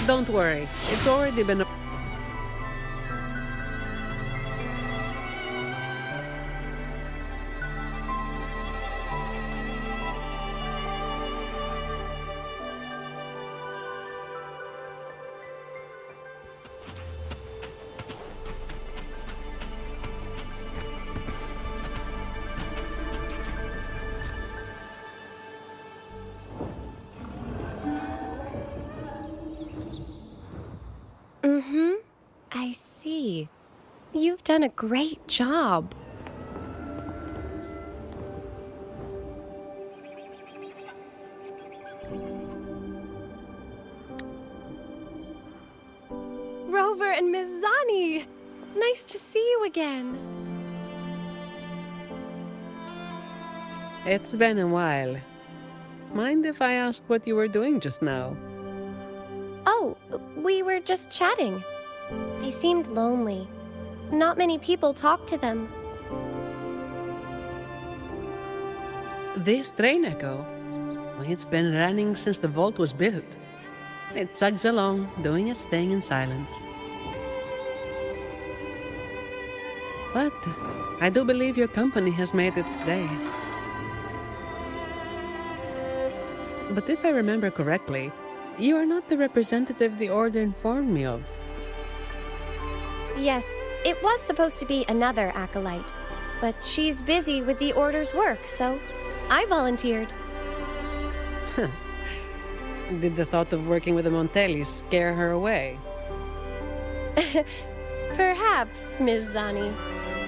Don't worry, it's already been. Mm-hmm. I see. You've done a great job. Rover and Miss Zani! Nice to see you again. It's been a while. Mind if I ask what you were doing just now? Oh, we were just chatting. They seemed lonely. Not many people talk to them. This train echo? It's been running since the vault was built. It chugs along, doing its thing in silence. But I do believe your company has made its day. But if I remember correctly, you are not the representative the Order informed me of. Yes, it was supposed to be another acolyte, but she's busy with the Order's work, so I volunteered. Did the thought of working with the Montellis scare her away? Perhaps, Ms. Zani.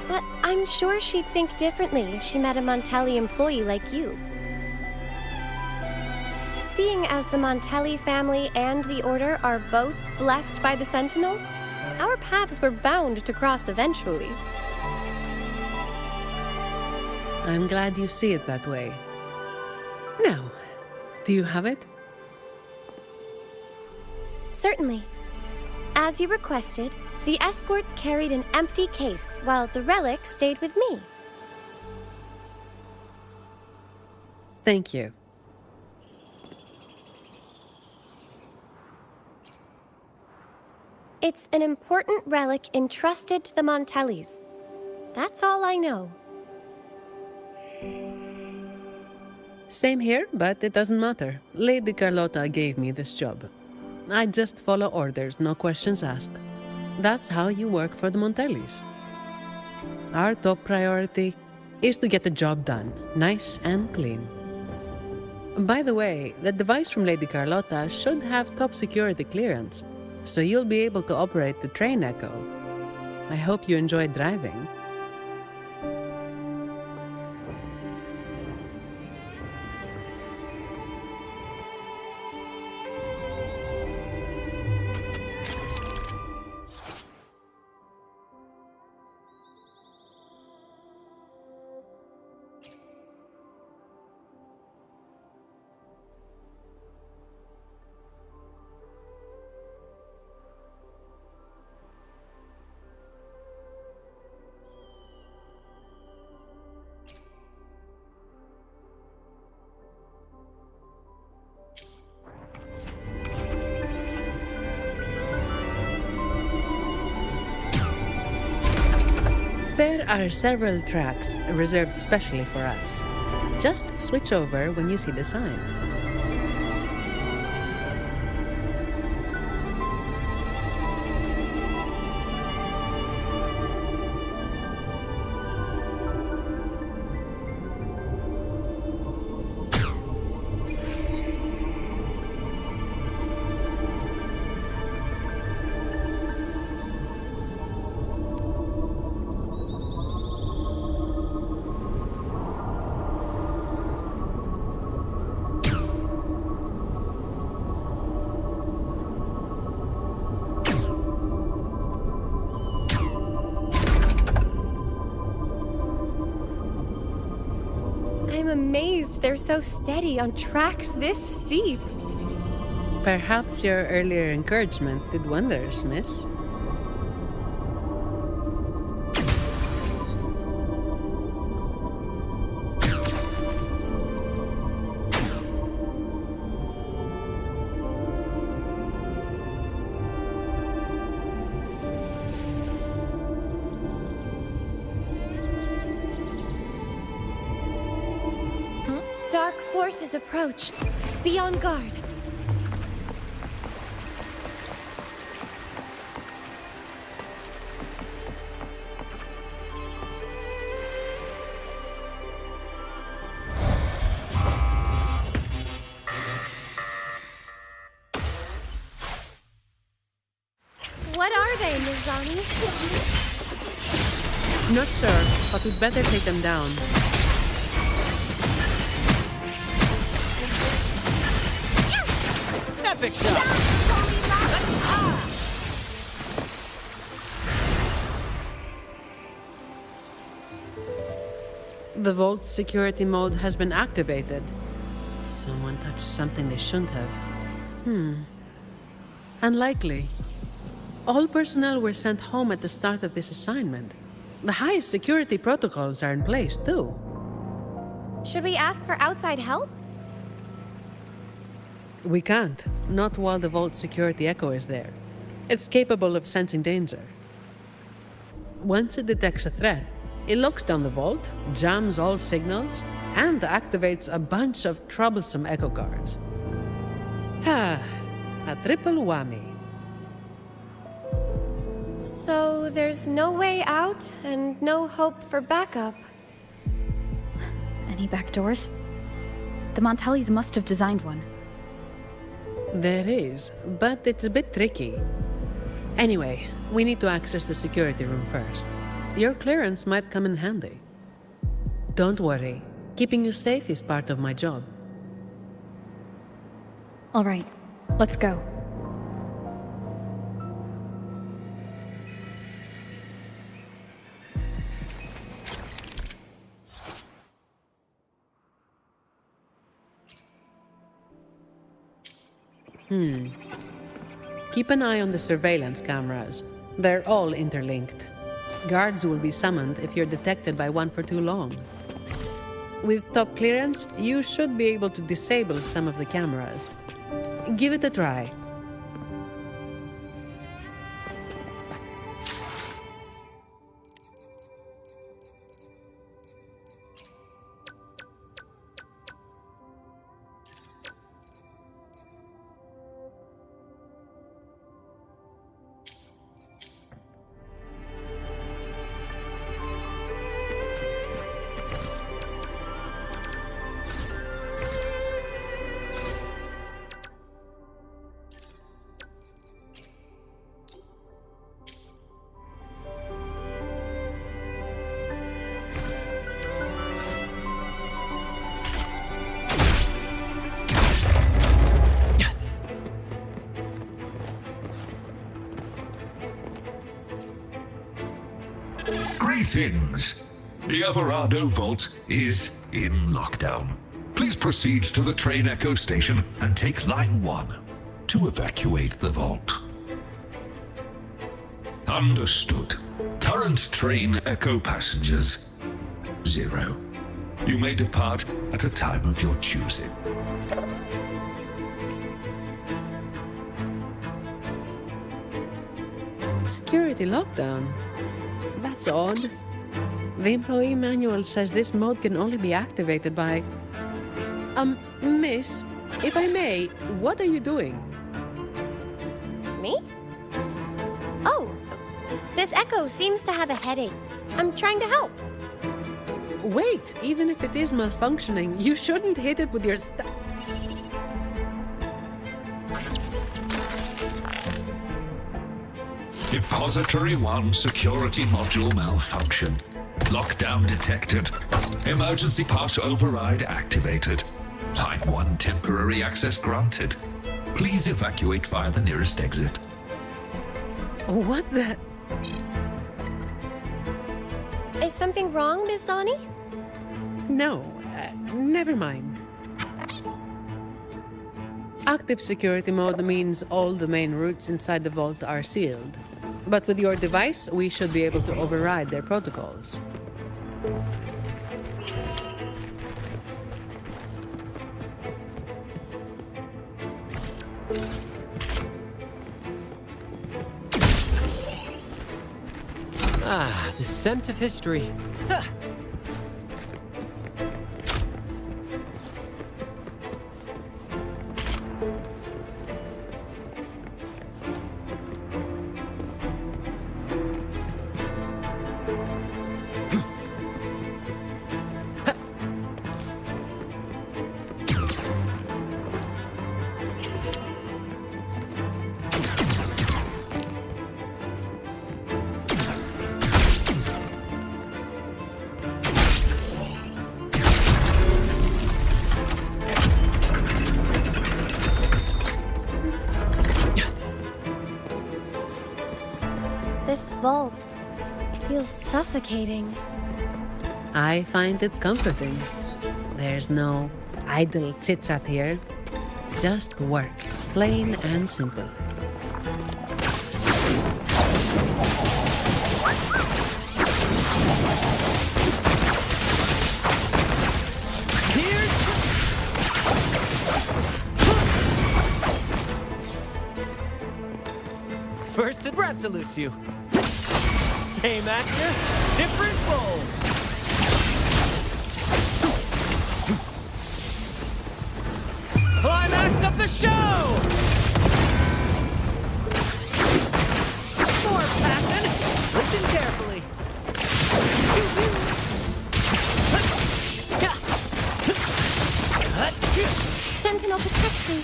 But I'm sure she'd think differently if she met a Montelli employee like you. Seeing as the Montelli family and the Order are both blessed by the Sentinel, our paths were bound to cross eventually. I'm glad you see it that way. Now, do you have it? Certainly. As you requested, the escorts carried an empty case while the relic stayed with me. Thank you. It's an important relic entrusted to the Montellis. That's all I know. Same here, but it doesn't matter. Lady Carlotta gave me this job. I just follow orders, no questions asked. That's how you work for the Montellis. Our top priority is to get the job done, nice and clean. By the way, the device from Lady Carlotta should have top security clearance, so you'll be able to operate the train echo. I hope you enjoyed driving. There are several tracks reserved especially for us. Just switch over when you see the sign. I'm amazed they're so steady on tracks this steep. Perhaps your earlier encouragement did wonders, miss. forces approach. Be on guard. What are they, Mizani? Not sure, but we'd better take them down. Epic shot! The vault security mode has been activated. Someone touched something they shouldn't have. Unlikely. All personnel were sent home at the start of this assignment. The highest security protocols are in place, too. Should we ask for outside help? We can't. Not while the vault security echo is there. It's capable of sensing danger. Once it detects a threat, it locks down the vault, jams all signals, and activates a bunch of troublesome echo cards. A triple whammy. So there's no way out and no hope for backup. Any back doors? The Montellis must have designed one. There is, but it's a bit tricky. Anyway, we need to access the security room first. Your clearance might come in handy. Don't worry. Keeping you safe is part of my job. All right, let's go. Keep an eye on the surveillance cameras. They're all interlinked. Guards will be summoned if you're detected by one for too long. With top clearance, you should be able to disable some of the cameras. Give it a try. Greetings. The Everardo Vault is in lockdown. Please proceed to the train echo station and take line 1 to evacuate the vault. Understood. Current train echo passengers 0. You may depart at a time of your choosing. Security lockdown? That's odd. The employee manual says this mode can only be activated by... Miss, if I may, what are you doing? Me? Oh, this echo seems to have a headache. I'm trying to help. Wait, even if it is malfunctioning, you shouldn't hit it with your Depository 1 security module malfunction. Lockdown detected. Emergency pass override activated. Line 1 temporary access granted. Please evacuate via the nearest exit. What the... Is something wrong, Miss Zani? No, never mind. Active security mode means all the main routes inside the vault are sealed. But with your device, we should be able to override their protocols. Ah, the scent of history. Ha! This vault feels suffocating. I find it comforting. There's no idle chit-chat here. Just work, plain and simple. First, Brad salutes you. Same actor, different role. Climax of the show! More passion! Listen carefully. Sentinel protection.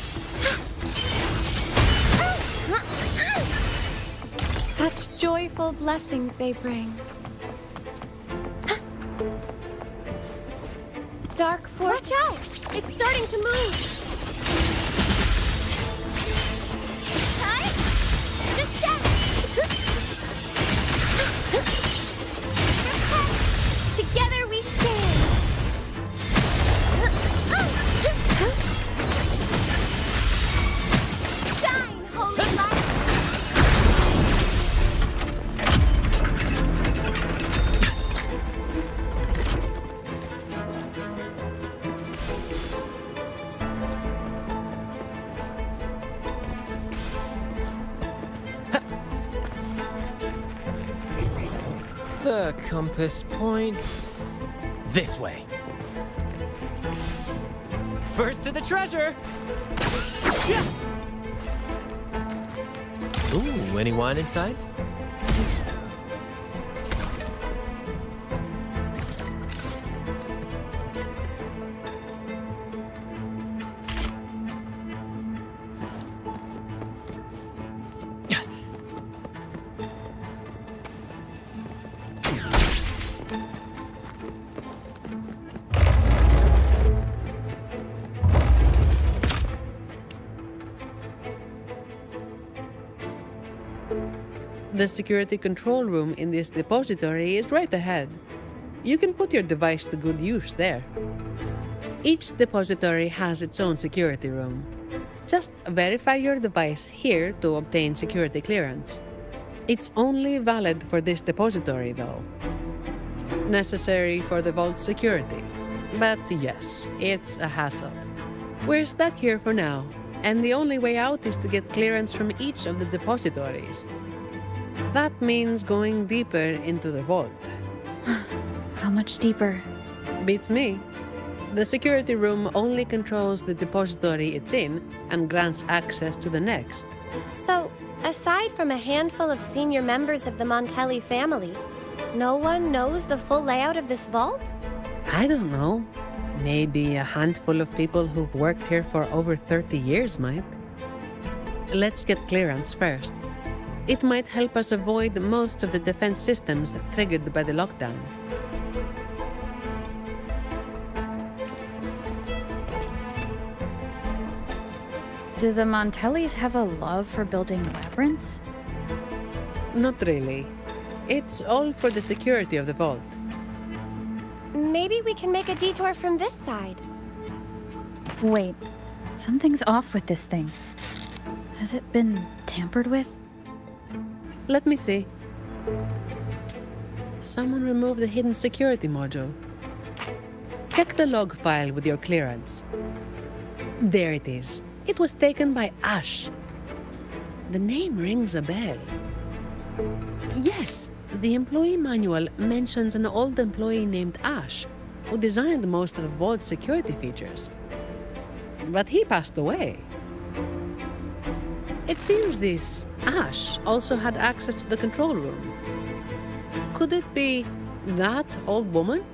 Such joyful blessings they bring. Dark force. Watch out! It's starting to move. Together we stand. Shine, holy light. The compass points this way. First to the treasure. Ooh, any wine inside? The security control room in this depository is right ahead. You can put your device to good use there. Each depository has its own security room. Just verify your device here to obtain security clearance. It's only valid for this depository, though. Necessary for the vault's security. But yes, it's a hassle. We're stuck here for now, and the only way out is to get clearance from each of the depositories. That means going deeper into the vault. How much deeper? Beats me. The security room only controls the depository it's in and grants access to the next. So, aside from a handful of senior members of the Montelli family, no one knows the full layout of this vault? I don't know. Maybe a handful of people who've worked here for over 30 years might. Let's get clearance first. It might help us avoid most of the defense systems triggered by the lockdown. Do the Montellis have a love for building labyrinths? Not really. It's all for the security of the vault. Maybe we can make a detour from this side. Wait, something's off with this thing. Has it been tampered with? Let me see. Someone removed the hidden security module. Check the log file with your clearance. There it is. It was taken by Ash. The name rings a bell. Yes, the employee manual mentions an old employee named Ash, who designed most of the vault's security features. But he passed away. It seems this Ash also had access to the control room. Could it be that old woman?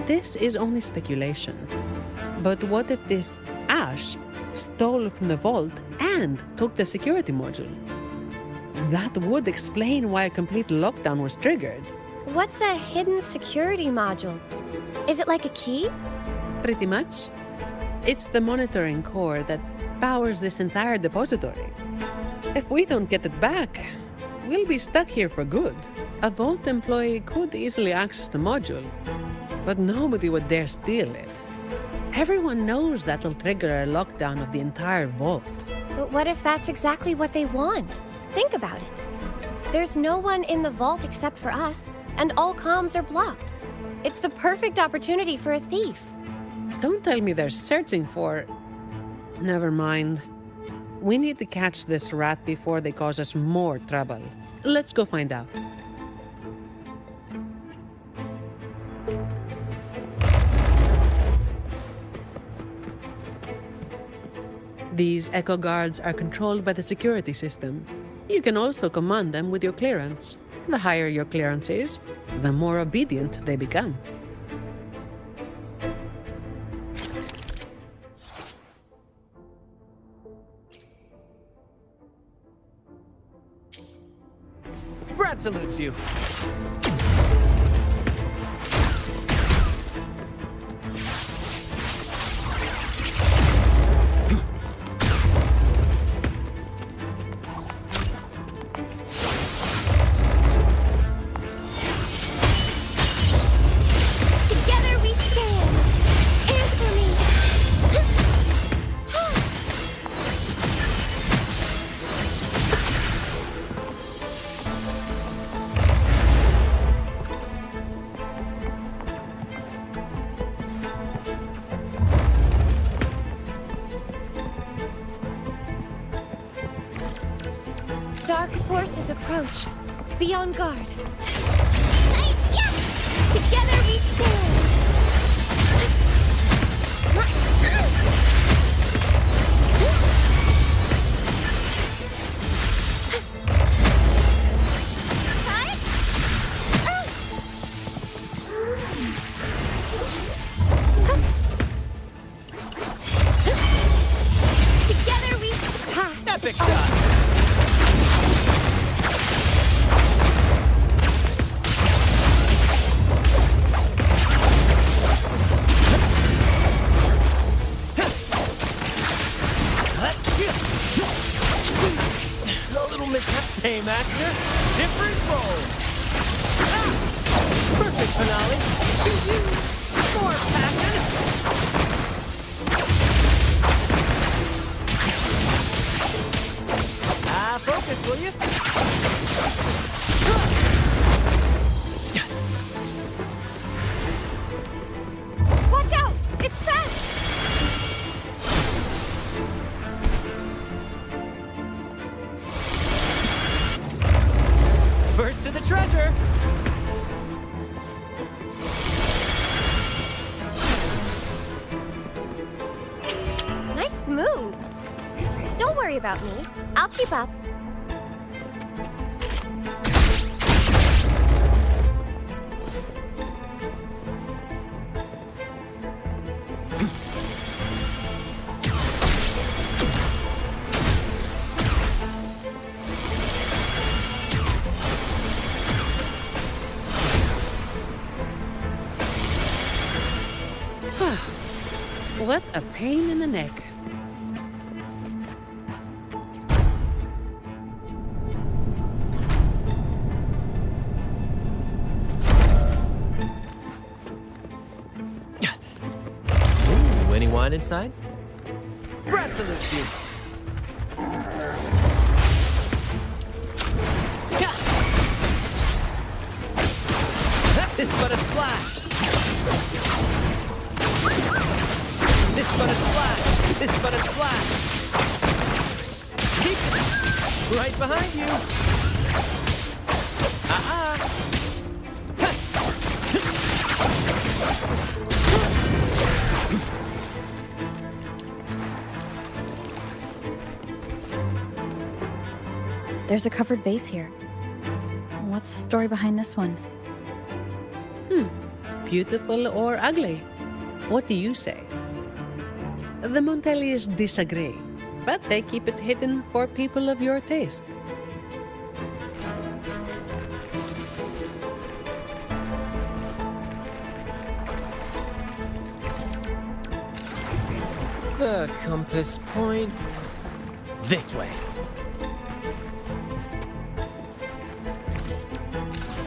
This is only speculation. But what if this Ash stole from the vault and took the security module? That would explain why a complete lockdown was triggered. What's a hidden security module? Is it like a key? Pretty much. It's the monitoring core that powers this entire depository. If we don't get it back, we'll be stuck here for good. A Vault employee could easily access the module, but nobody would dare steal it. Everyone knows that'll trigger a lockdown of the entire Vault. But what if that's exactly what they want? Think about it. There's no one in the vault except for us, and all comms are blocked. It's the perfect opportunity for a thief. Don't tell me they're searching for... Never mind. We need to catch this rat before they cause us more trouble. Let's go find out. These Echo Guards are controlled by the security system. You can also command them with your clearance. The higher your clearance is, the more obedient they become. Brad salutes you. Together we stand. Answer me. Dark forces approach. Be on guard. Together we stand. Together we stand. Epic shot. A little mishap. Same actor, different role. Ah! Perfect finale. More passion. Focus, will you? Watch out! It's fast! First to the treasure. Nice moves. Don't worry about me. I'll keep up. What a pain in the neck. Ooh, any wine inside? Brad salutes you. It's but a splash. It's but a splash. It's but a splash. Keep it. Right behind you. There's a covered vase here. What's the story behind this one? Beautiful or ugly? What do you say? The Montellis disagree, but they keep it hidden for people of your taste. The compass points this way.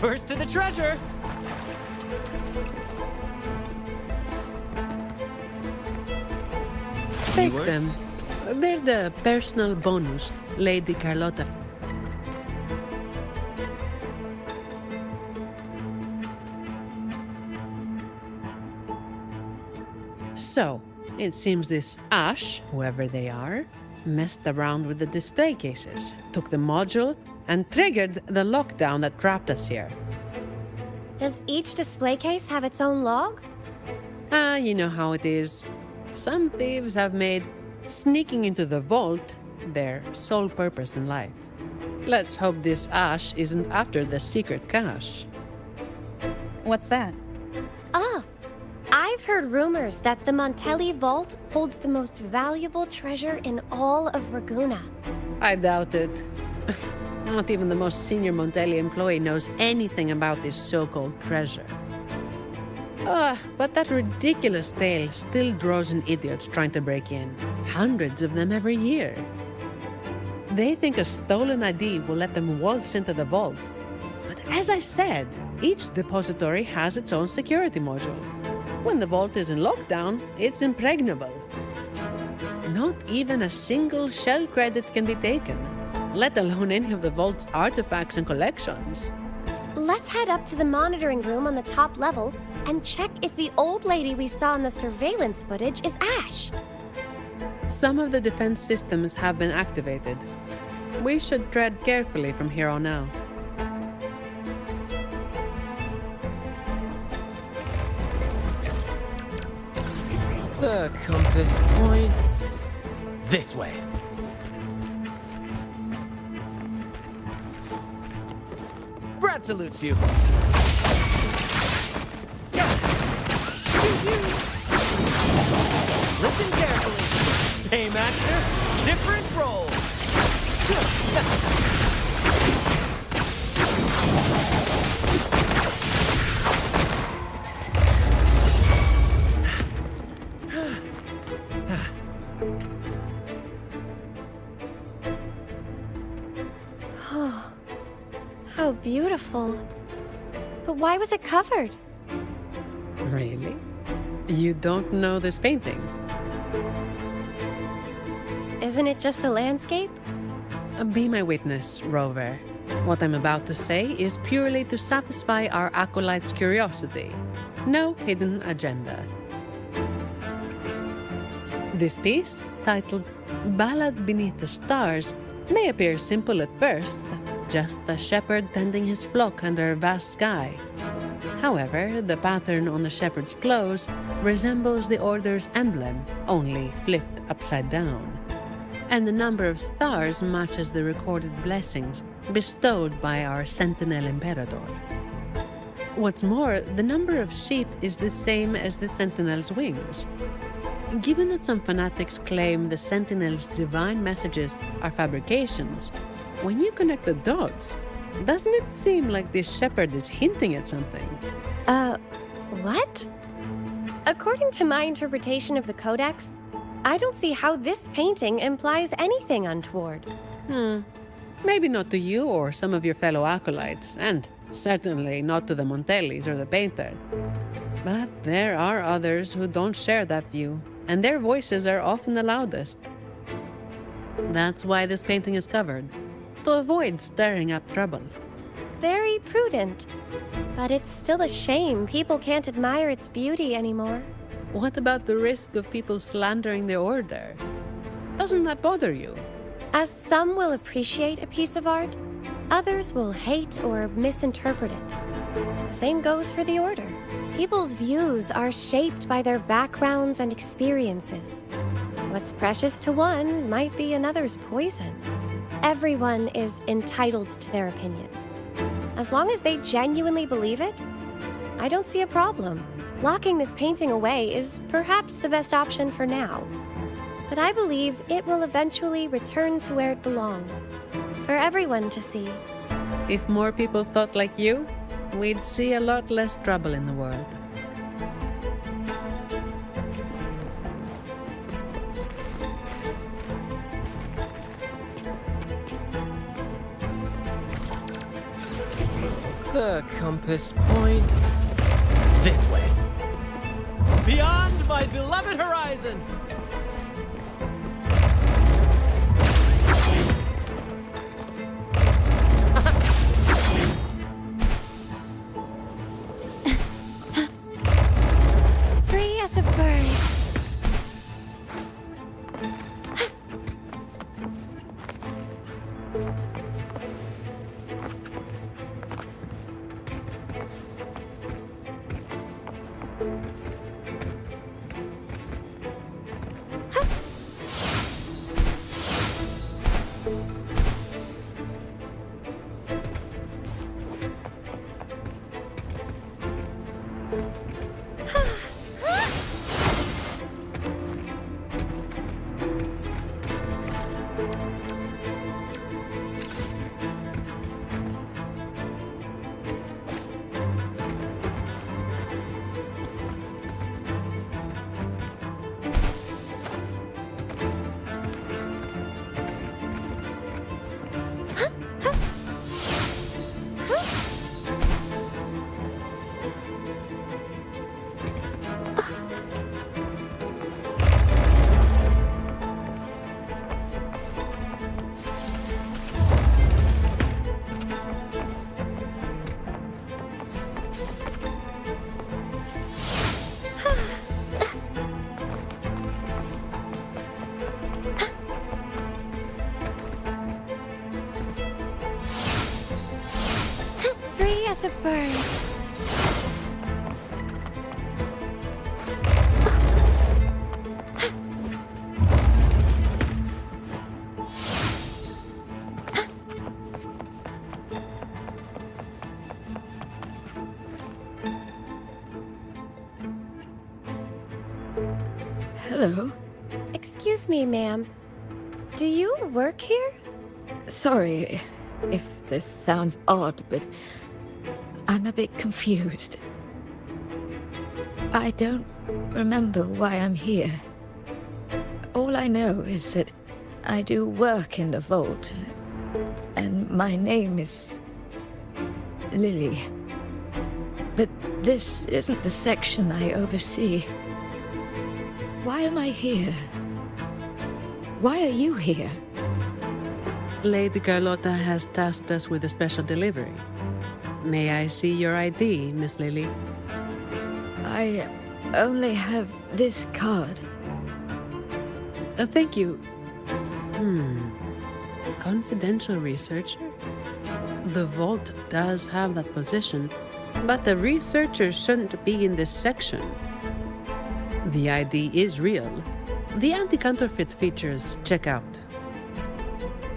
First to the treasure! Take Keyword? them. They're the personal bonus Lady Carlotta. So, it seems this Ash, whoever they are, messed around with the display cases, took the module, and triggered the lockdown that trapped us here. Does each display case have its own log? Ah, you know how it is. Some thieves have made sneaking into the vault their sole purpose in life. Let's hope this Ash isn't after the secret cache. What's that? Ah, I've heard rumors that the Montelli Vault holds the most valuable treasure in all of Raguna. I doubt it. Not even the most senior Montelli employee knows anything about this so-called treasure. But that ridiculous tale still draws in idiots trying to break in. Hundreds of them every year. They think a stolen ID will let them waltz into the vault. But as I said, each depository has its own security module. When the vault is in lockdown, it's impregnable. Not even a single shell credit can be taken, let alone any of the vault's artifacts and collections. Let's head up to the monitoring room on the top level and check if the old lady we saw in the surveillance footage is Ash. Some of the defense systems have been activated. We should tread carefully from here on out. The compass points this way. Brad salutes you. Listen carefully. Same actor, different role. How beautiful. But why was it covered? Really? You don't know this painting? Isn't it just a landscape? Be my witness, Rover. What I'm about to say is purely to satisfy our acolyte's curiosity. No hidden agenda. This piece, titled Ballad Beneath the Stars, may appear simple at first, just a shepherd tending his flock under a vast sky. However, the pattern on the shepherd's clothes resembles the order's emblem, only flipped upside down. And the number of stars matches the recorded blessings bestowed by our Sentinel Emperador. What's more, the number of sheep is the same as the Sentinel's wings. Given that some fanatics claim the Sentinel's divine messages are fabrications, when you connect the dots, doesn't it seem like this shepherd is hinting at something? What? According to my interpretation of the Codex, I don't see how this painting implies anything untoward. Maybe not to you or some of your fellow acolytes, and certainly not to the Montellis or the painter. But there are others who don't share that view, and their voices are often the loudest. That's why this painting is covered, to avoid stirring up trouble. Very prudent. But it's still a shame people can't admire its beauty anymore. What about the risk of people slandering the order? Doesn't that bother you? As some will appreciate a piece of art, others will hate or misinterpret it. The same goes for the Order. People's views are shaped by their backgrounds and experiences. What's precious to one might be another's poison. Everyone is entitled to their opinion. As long as they genuinely believe it, I don't see a problem. Locking this painting away is perhaps the best option for now. But I believe it will eventually return to where it belongs, for everyone to see. If more people thought like you, we'd see a lot less trouble in the world. The compass points this way. Beyond my beloved horizon! Free as a bird. Free as a bird. Hello. Excuse me, ma'am. Do you work here? Sorry if this sounds odd, but I'm a bit confused. I don't remember why I'm here. All I know is that I do work in the vault, and my name is Lily. But this isn't the section I oversee. Why am I here? Why are you here? Lady Carlotta has tasked us with a special delivery. May I see your ID, Miss Lily? I only have this card. Thank you. Confidential researcher? The vault does have that position, but the researcher shouldn't be in this section. The ID is real. The anti-counterfeit features check out.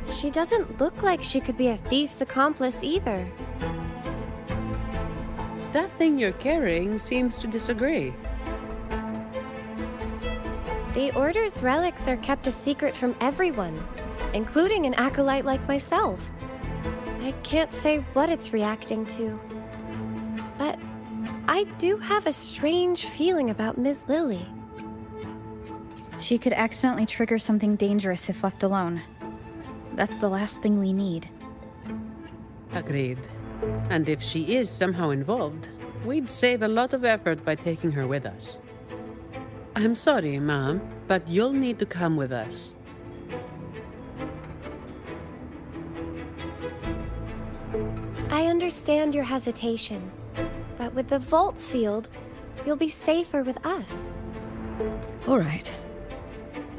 She doesn't look like she could be a thief's accomplice either. That thing you're carrying seems to disagree. The Order's relics are kept a secret from everyone, including an acolyte like myself. I can't say what it's reacting to. But I do have a strange feeling about Ms. Lily. She could accidentally trigger something dangerous if left alone. That's the last thing we need. Agreed. And if she is somehow involved, we'd save a lot of effort by taking her with us. I'm sorry, Mom, but you'll need to come with us. I understand your hesitation, but with the vault sealed, you'll be safer with us. All right.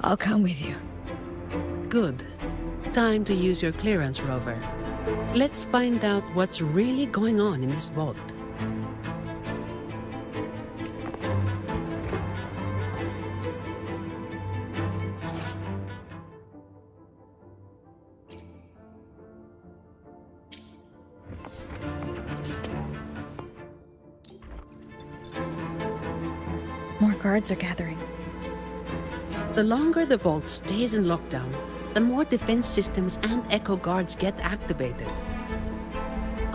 I'll come with you. Good. Time to use your clearance, Rover. Let's find out what's really going on in this vault. More guards are gathering. The longer the vault stays in lockdown, the more defense systems and echo guards get activated.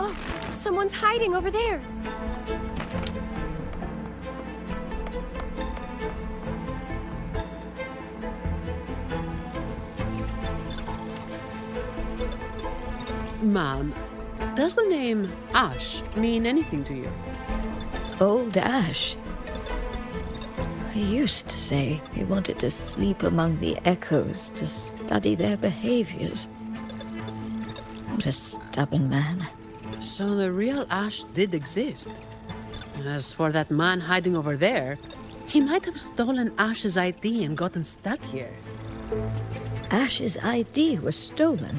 Oh, someone's hiding over there. Mom, Does the name Ash mean anything to you? Old Ash. He used to say he wanted to sleep among the echoes to study their behaviors. What a stubborn man. So the real Ash did exist. As for that man hiding over there, he might have stolen Ash's ID and gotten stuck here. Ash's ID was stolen.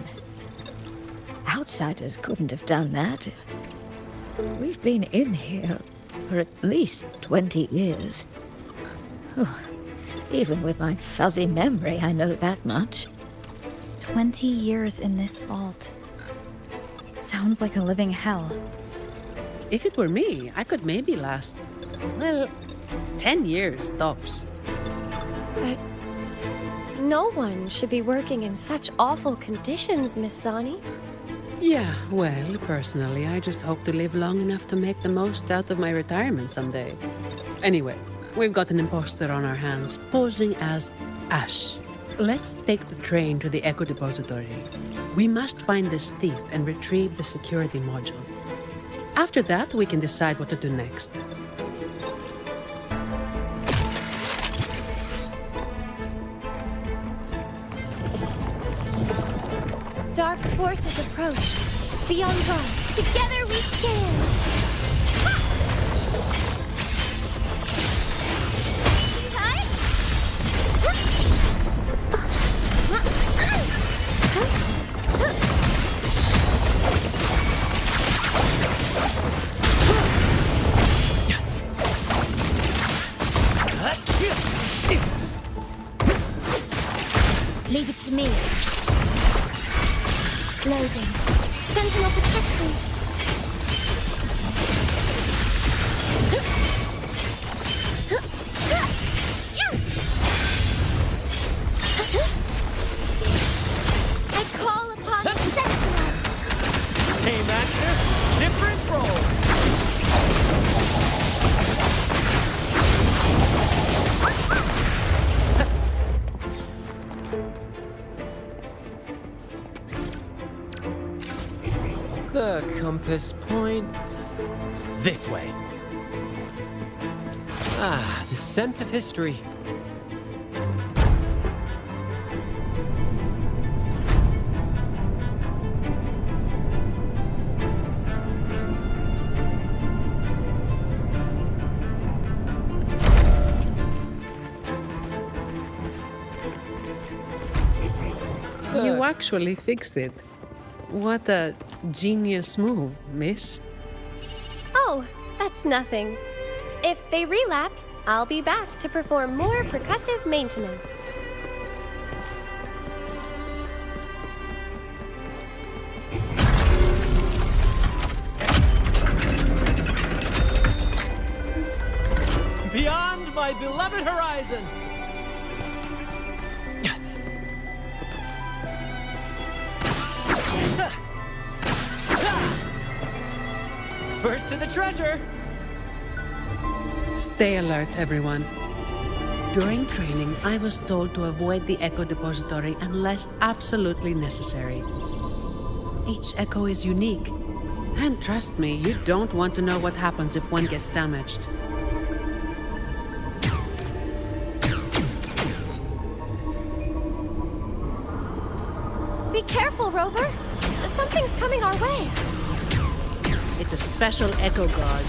Outsiders couldn't have done that. We've been in here for at least 20 years. Oh, even with my fuzzy memory, I know that much. 20 years in this vault. Sounds like a living hell. If it were me, I could maybe last, well, 10 years tops. But no one should be working in such awful conditions, Miss Sani. Yeah, well, personally, I just hope to live long enough to make the most out of my retirement someday. Anyway, we've got an imposter on our hands, posing as Ash. Let's take the train to the Echo Depository. We must find this thief and retrieve the security module. After that, we can decide what to do next. Dark forces approach. Be on guard. Together we stand. Leave it to me. Loading. Sentinel protection. I call upon the Sentinel. Same actor, different role. The compass points this way. Ah, the scent of history. You actually fixed it. What a genius move, miss. Oh, that's nothing. If they relapse, I'll be back to perform more percussive maintenance. Beyond my beloved horizon! First to the treasure! Stay alert, everyone. During training, I was told to avoid the Echo Depository unless absolutely necessary. Each Echo is unique. And trust me, you don't want to know what happens if one gets damaged. Be careful, Rover. Something's coming our way. It's a special Echo Guard.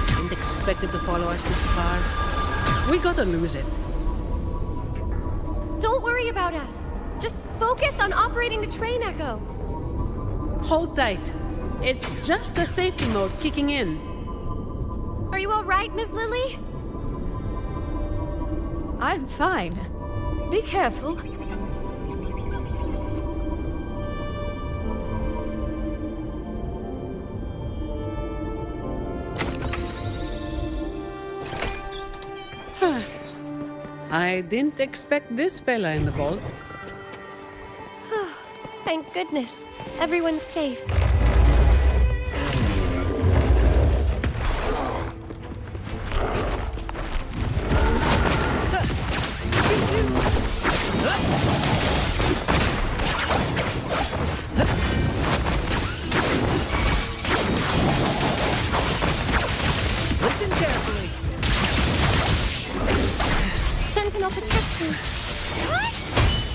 Didn't expect it to follow us this far. We gotta lose it. Don't worry about us. Just focus on operating the train, Echo. Hold tight. It's just the safety mode kicking in. Are you all right, Miss Lily? I'm fine. Be careful. I didn't expect this fella in the vault. Thank goodness. Everyone's safe.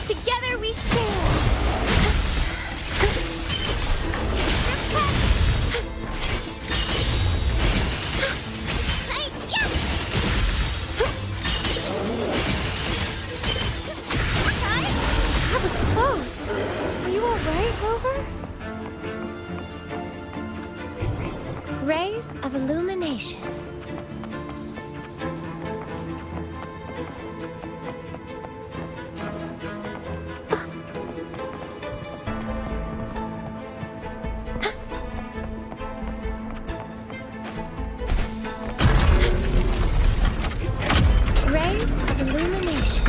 Together we stand. That was close. Are you all right, Rover? Rays of illumination. Rays of illumination.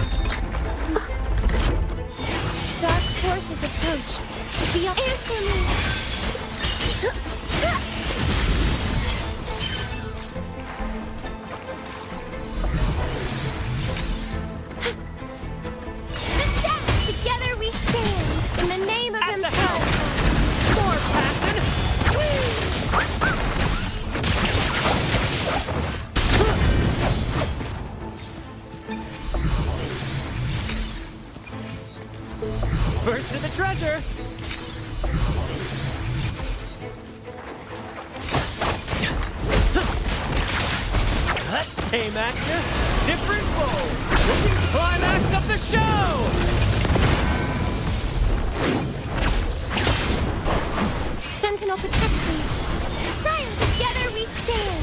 Dark forces approach. Answer me! Together we stand in the name of Empire. More passion! First to the treasure! Same actor, different role. Climax of the show! Sentinel protects me. Science, together we stand.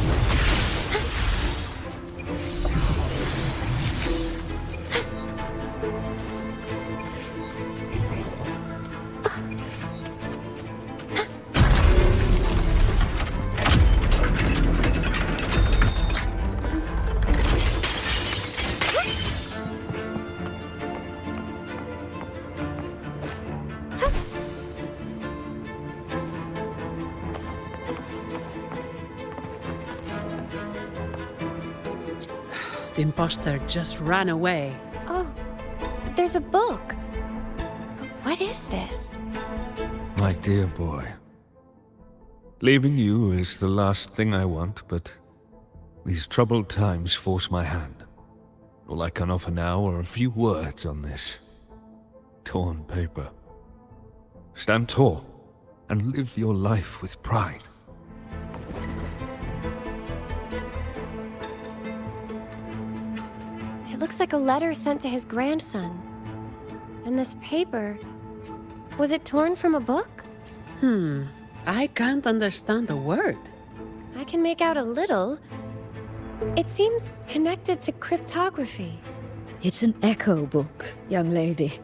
The imposter just ran away. Oh, there's a book. But what is this? My dear boy, leaving you is the last thing I want, but these troubled times force my hand. All I can offer now are a few words on this torn paper. Stand tall and live your life with pride. It looks like a letter sent to his grandson. And this paper, was it torn from a book? I can't understand a word. I can make out a little. It seems connected to cryptography. It's an echo book, young lady.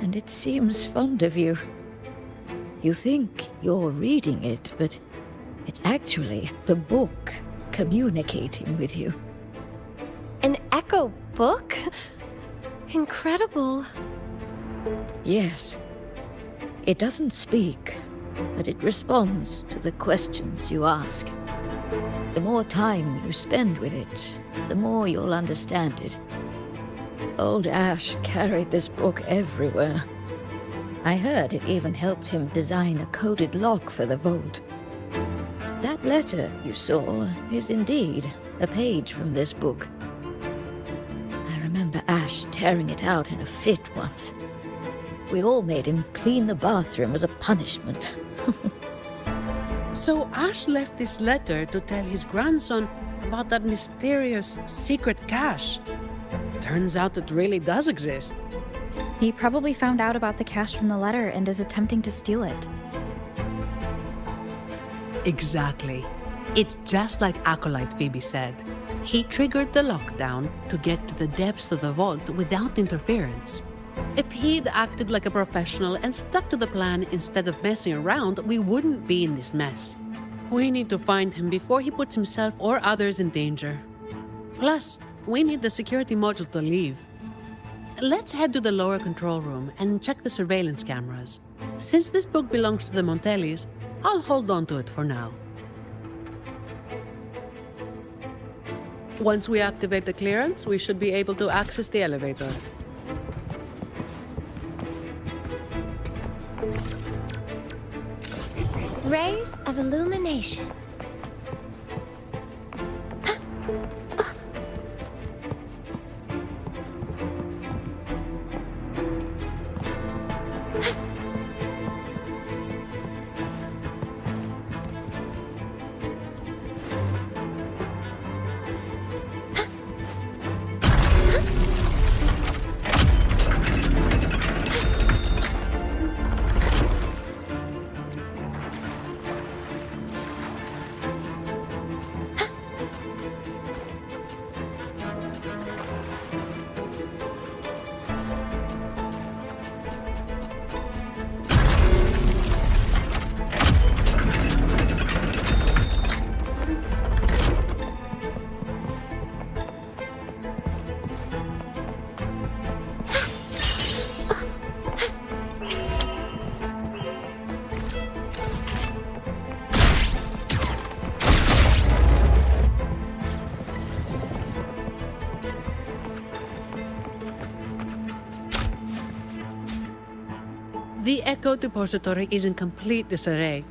And it seems fond of you. You think you're reading it, but it's actually the book communicating with you. An echo book? Incredible. Yes. It doesn't speak, but it responds to the questions you ask. The more time you spend with it, the more you'll understand it. Old Ash carried this book everywhere. I heard it even helped him design a coded lock for the vault. That letter you saw is indeed a page from this book. I remember Ash tearing it out in a fit once. We all made him clean the bathroom as a punishment. So Ash left this letter to tell his grandson about that mysterious secret cache. Turns out it really does exist. He probably found out about the cache from the letter and is attempting to steal it. Exactly. It's just like Acolyte Phoebe said. He triggered the lockdown to get to the depths of the vault without interference. If he'd acted like a professional and stuck to the plan instead of messing around, we wouldn't be in this mess. We need to find him before he puts himself or others in danger. Plus, we need the security module to leave. Let's head to the lower control room and check the surveillance cameras. Since this book belongs to the Montellis, I'll hold on to it for now. Once we activate the clearance, we should be able to access the elevator. Rays of illumination. The Echo Depository is in complete disarray.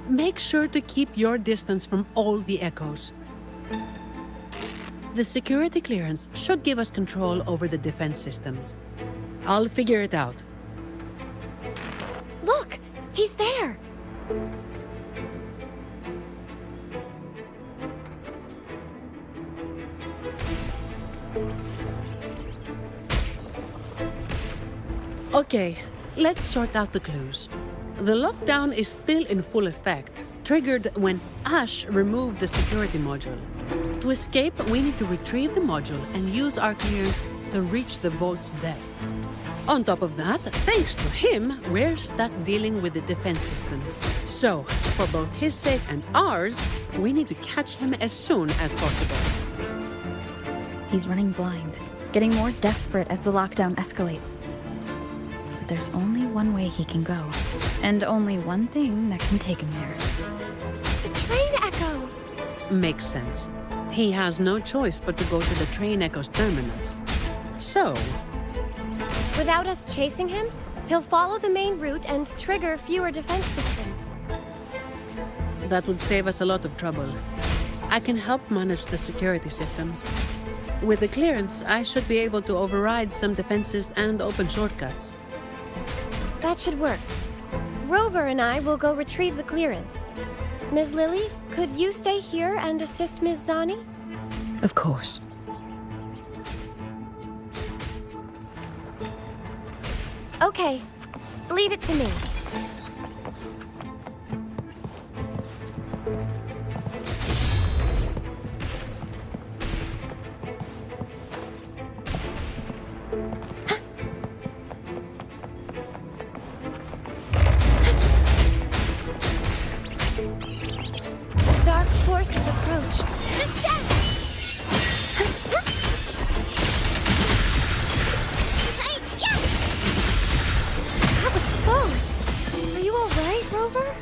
Make sure to keep your distance from all the echoes. The security clearance should give us control over the defense systems. I'll figure it out. Look! He's there! Okay, let's sort out the clues. The lockdown is still in full effect, triggered when Ash removed the security module. To escape, we need to retrieve the module and use our clearance to reach the vault's depth. On top of that, thanks to him, we're stuck dealing with the defense systems. So, for both his sake and ours, we need to catch him as soon as possible. He's running blind, getting more desperate as the lockdown escalates. But there's only one way he can go, and only one thing that can take him there. The train echo! Makes sense. He has no choice but to go to the train echo's terminus. So, Without us chasing him, he'll follow the main route and trigger fewer defense systems. that would save us a lot of trouble. I can help manage the security systems. With the clearance, I should be able to override some defenses and open shortcuts. That should work. Rover and I will go retrieve the clearance. Ms. Lily, could you stay here and assist Ms. Zani? Of course. Okay, leave it to me. Dark forces approach. Descend! That was close. Are you all right, Rover?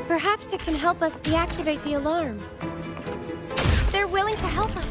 Perhaps it can help us deactivate the alarm. They're willing to help us.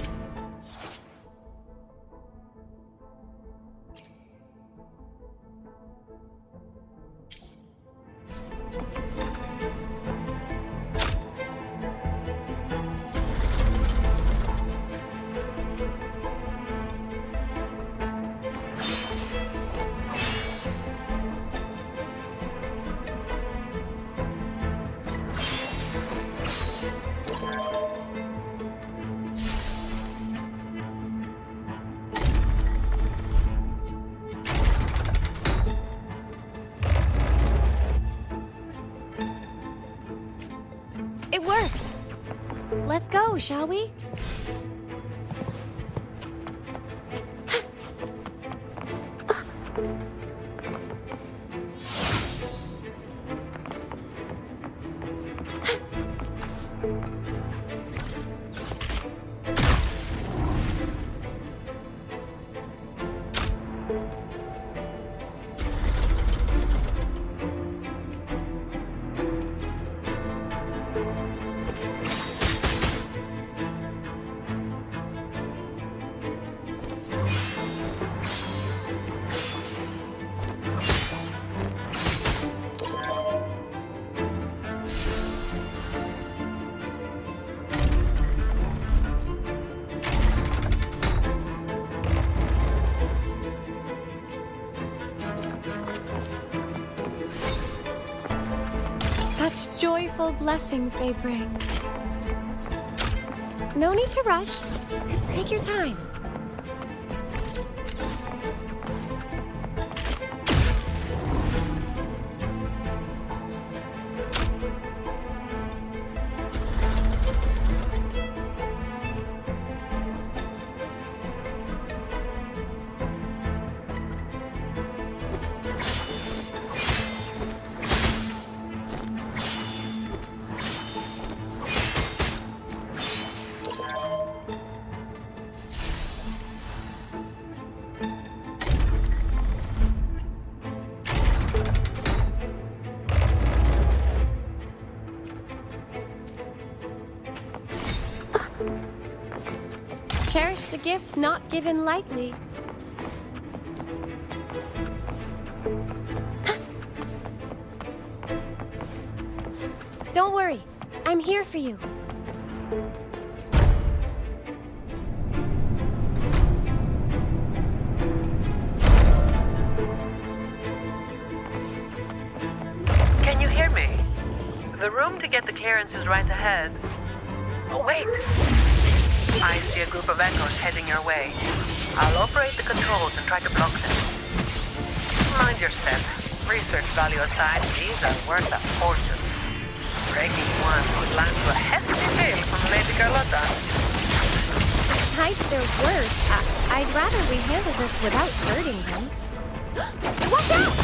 It worked. Let's go, shall we? wonderful blessings they bring. No need to rush. Take your time. Cherish the gift not given lightly. Don't worry, I'm here for you. Can you hear me? The room to get the clearance is right ahead. Oh, wait! I see a group of echoes heading your way. I'll operate the controls and try to block them. Mind your step. Research value aside, these are worth a fortune. Breaking one would land to a hefty bill from Lady Carlotta. Besides their words, I'd rather we handle this without hurting them. Watch out!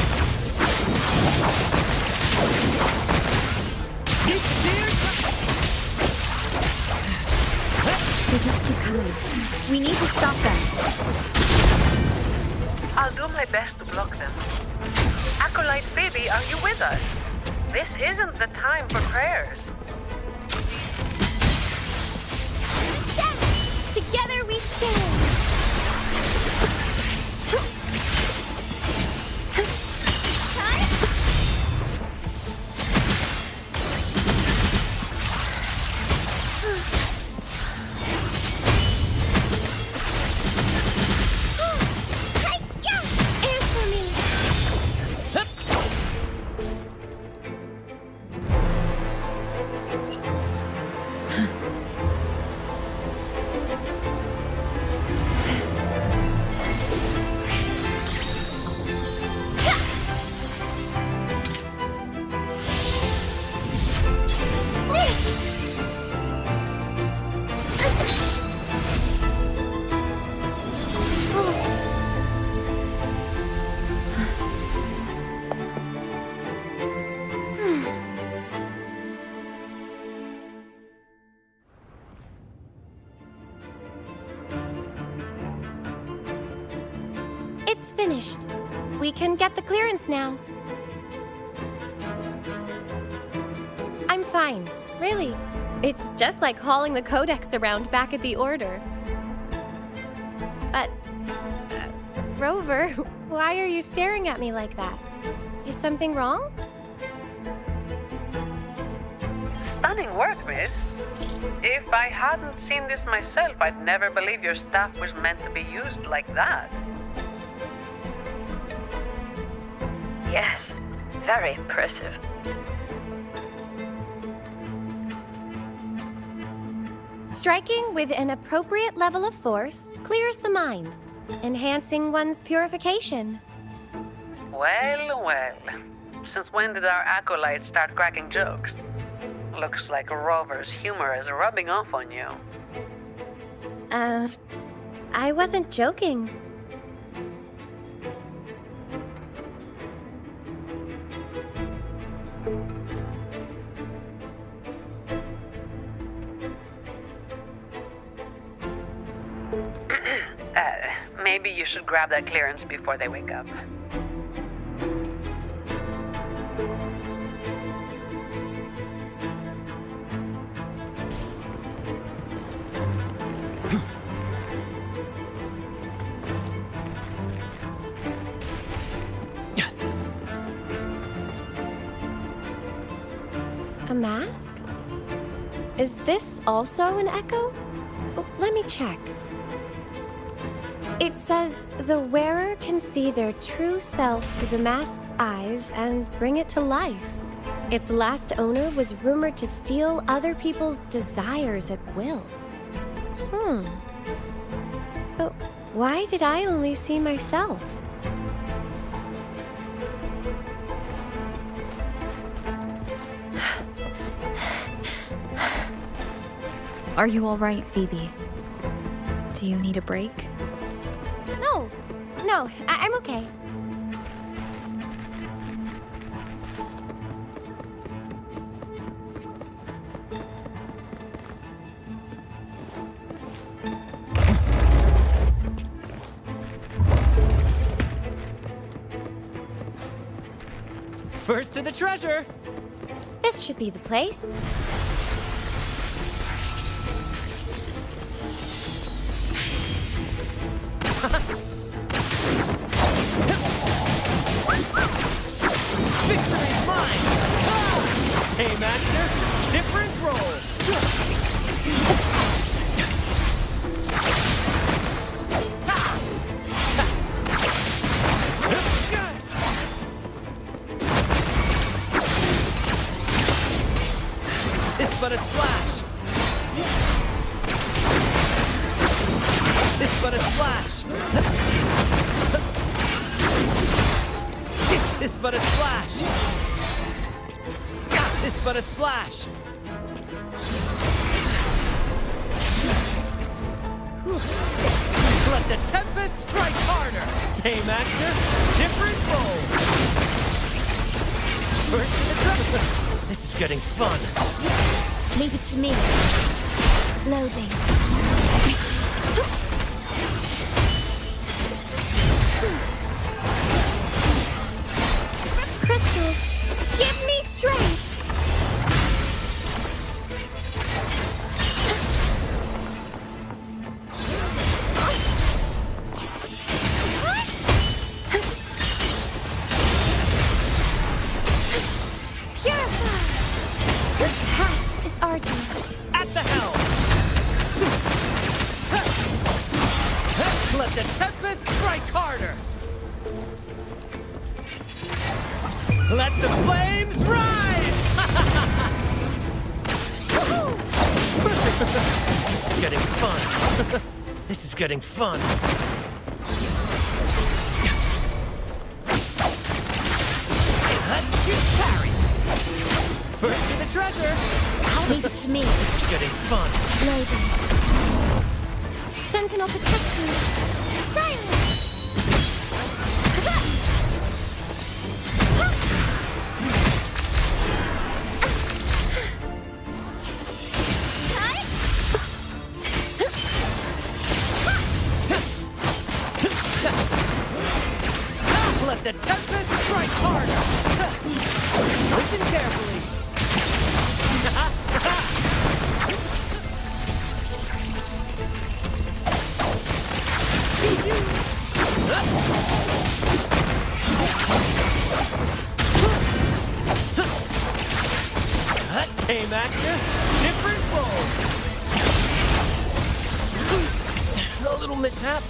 They just keep coming. We need to stop them. I'll do my best to block them. Acolyte Phoebe, are you with us? This isn't the time for prayers. Together we stand! Answer me! It's finished. We can get the clearance now. I'm fine, really. It's just like hauling the codex around back at the Order. But, Rover, why are you staring at me like that? Is something wrong? Stunning work, miss. If I hadn't seen this myself, I'd never believe your staff was meant to be used like that. Yes, very impressive. Striking with an appropriate level of force clears the mind, enhancing one's purification. Well, well. Since when did our acolytes start cracking jokes? Looks like Rover's humor is rubbing off on you. I wasn't joking. Maybe you should grab that clearance before they wake up. A mask? Is this also an echo? Oh, let me check. It says the wearer can see their true self through the mask's eyes and bring it to life. Its last owner was rumored to steal other people's desires at will. But why did I only see myself? Are you all right, Phoebe? Do you need a break? No, I'm okay. First to the treasure! This should be the place. Victory's mine! Ah! Same actor, different role. Tis but a splash. Tis but a splash. Tis but a splash. Tis but a splash. Let the tempest strike harder. Same actor, different role. First to the treasure. This is getting fun. Leave it to me. Loading. Crystals, give me strength! Purify! This path is arduous. At the helm. Let the tempest strike harder. Let the flames rise! This is getting fun. This is getting fun. Parry. First to the treasure. Leave it to me. This is getting fun. Loading. Sentinel protect me. Silence! Let the tempest strike harder. Listen carefully. Same actor, different role. A little mishap.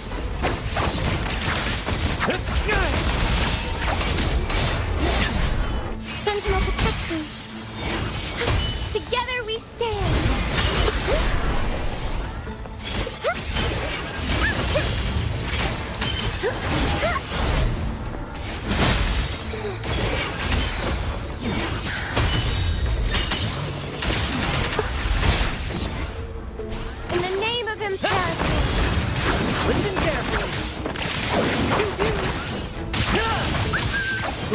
Sentinel protect me. Together we stand. In the name of imperative. Listen carefully.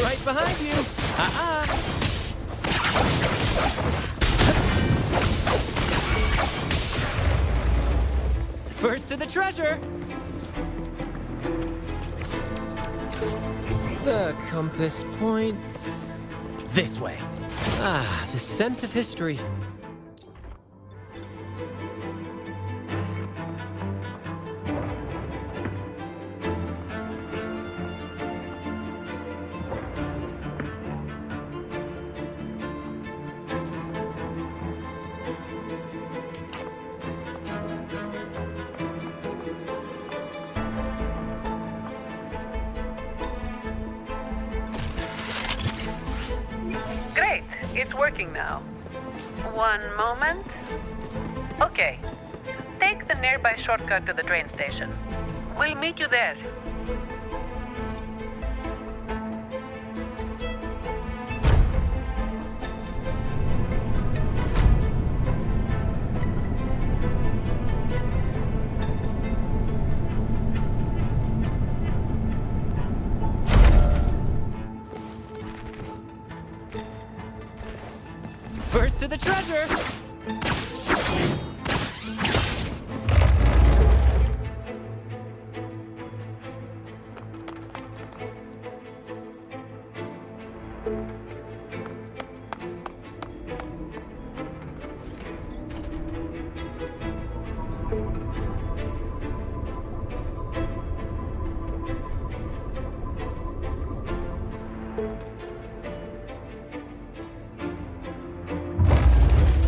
Right behind you. First to the treasure. The compass points this way. Ah, the scent of history. working now. One moment. Okay. Take the nearby shortcut to the train station. We'll meet you there. First to the treasure!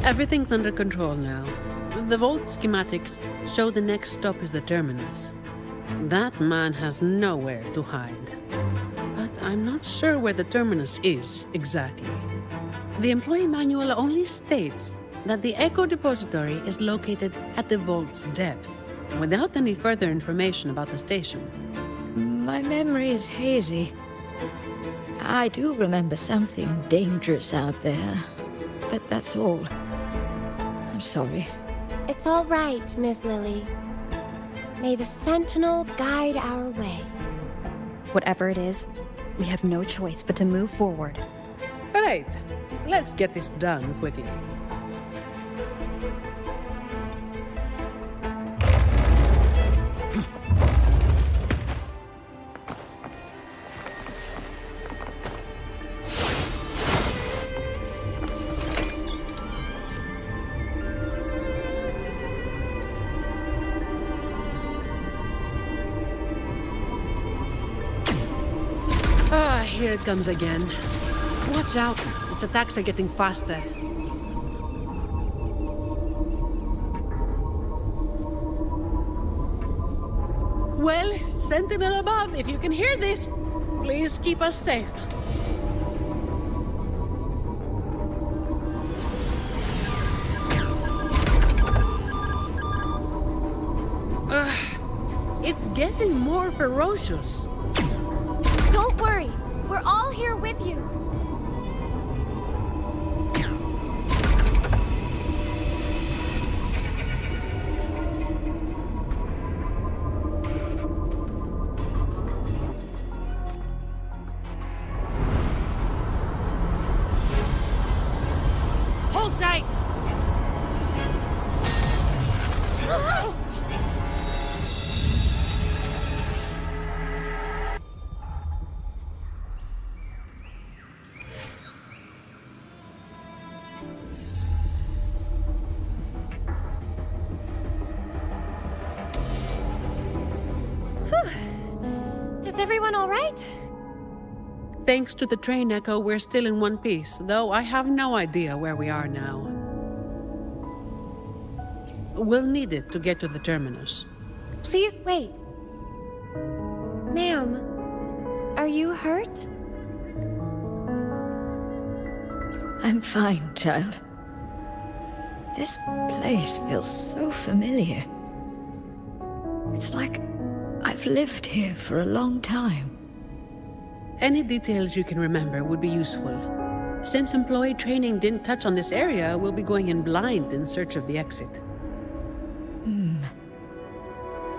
Everything's under control now. The vault schematics show the next stop is the terminus. That man has nowhere to hide. But I'm not sure where the terminus is exactly. The employee manual only states that the Echo Depository is located at the vault's depth, without any further information about the station. My memory is hazy. I do remember something dangerous out there, but that's all. I'm sorry. It's all right, Miss Lily. May the Sentinel guide our way. Whatever it is, we have no choice but to move forward. All right, let's get this done quickly. Here it comes again. Watch out. Its attacks are getting faster. Well, Sentinel above, if you can hear this, please keep us safe. It's getting more ferocious. Don't worry. We're all here with you. Hold tight! Is everyone all right? Thanks to the train echo, we're still in one piece, though I have no idea where we are now. We'll need it to get to the terminus. Please wait. Ma'am, are you hurt? I'm fine, child. This place feels so familiar. It's like I've lived here for a long time. Any details you can remember would be useful. Since employee training didn't touch on this area, we'll be going in blind in search of the exit.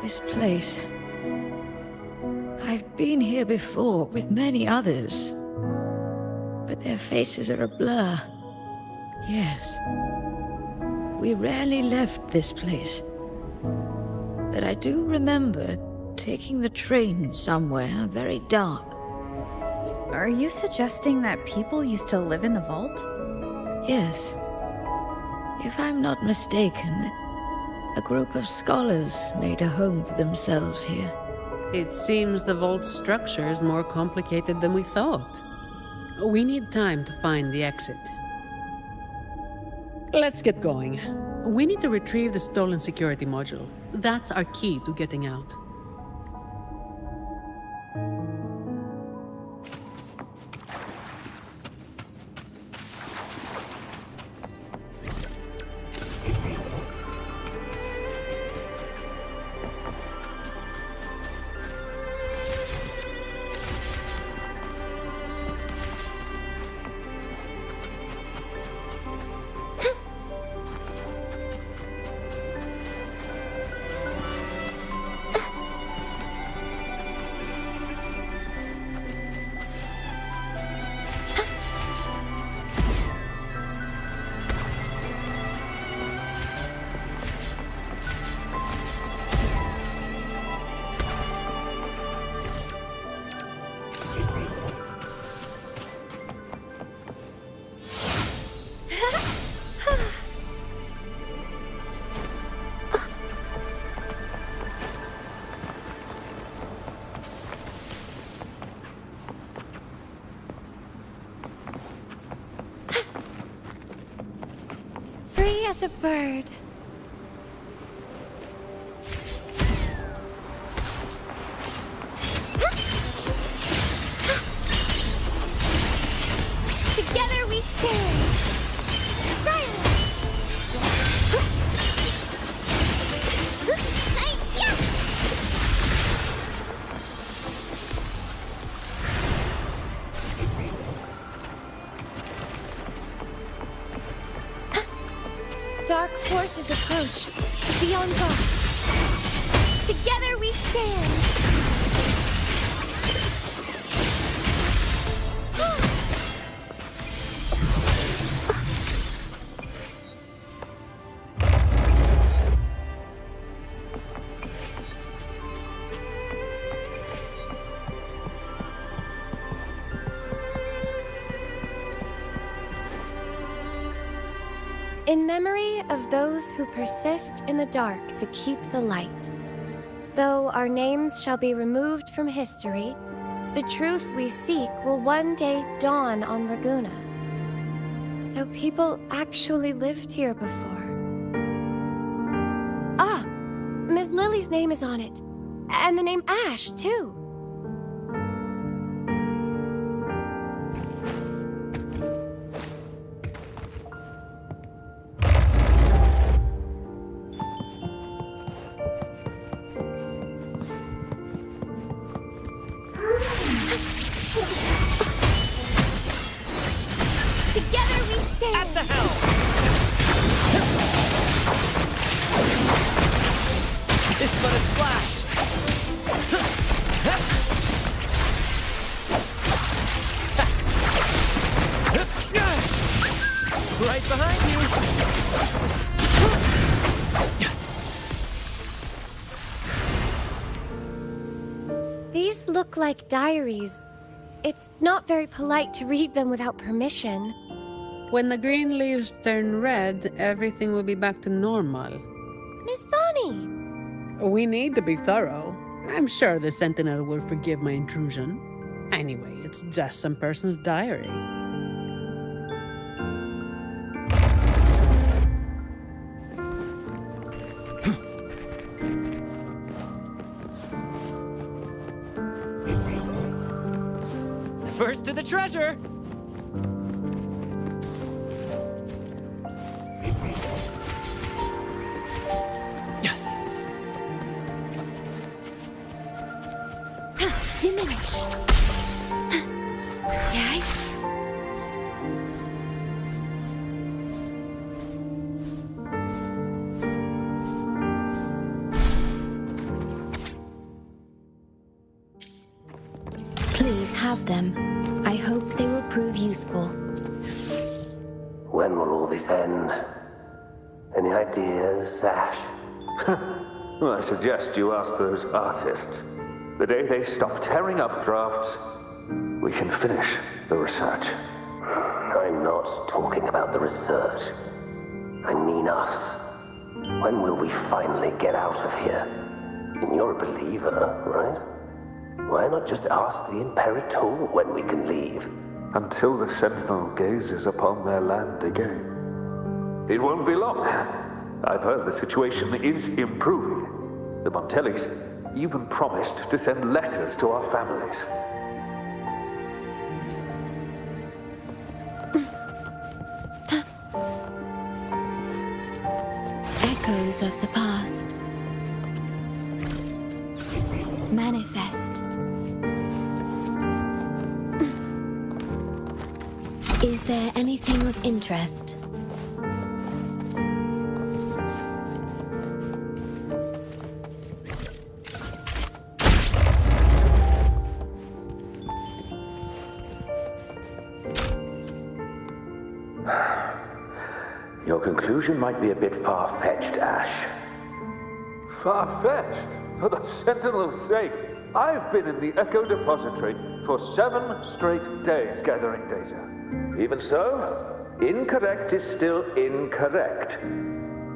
This place. I've been here before with many others, but their faces are a blur. Yes. We rarely left this place. But I do remember taking the train somewhere very dark. Are you suggesting that people used to live in the vault? Yes. If I'm not mistaken, a group of scholars made a home for themselves here. It seems the vault's structure is more complicated than we thought. We need time to find the exit. Let's get going. We need to retrieve the stolen security module. That's our key to getting out. as a bird. Together we stand. Silence. Dark forces approach. Be on guard. Together we stand. In memory of those who persist in the dark to keep the light. Though our names shall be removed from history, the truth we seek will one day dawn on Raguna. So people actually lived here before. Ah! Ms. Lily's name is on it. And the name Ash, too. Together we stand! At the helm! It's but a splash! Right behind you! These look like diaries. It's not very polite to read them without permission. When the green leaves turn red, everything will be back to normal. Miss Sonny! We need to be thorough. I'm sure the Sentinel will forgive my intrusion. Anyway, it's just some person's diary. First to the treasure! Diminish. Right? Please have them. I hope they will prove useful. When will all this end? Any ideas, Ash? Well, I suggest you ask those artists. The day they stop tearing up drafts, we can finish the research. I'm not talking about the research. I mean us. When will we finally get out of here? And you're a believer, right? Why not just ask the Imperator when we can leave? Until the Sentinel gazes upon their land again. It won't be long. I've heard the situation is improving. The Montellis even promised to send letters to our families. Echoes of the past. Manifest. Is there anything of interest? Your conclusion might be a bit far-fetched, Ash. Far-fetched? For the Sentinel's sake, I've been in the Echo Depository for 7 straight days gathering data. Even so, incorrect is still incorrect.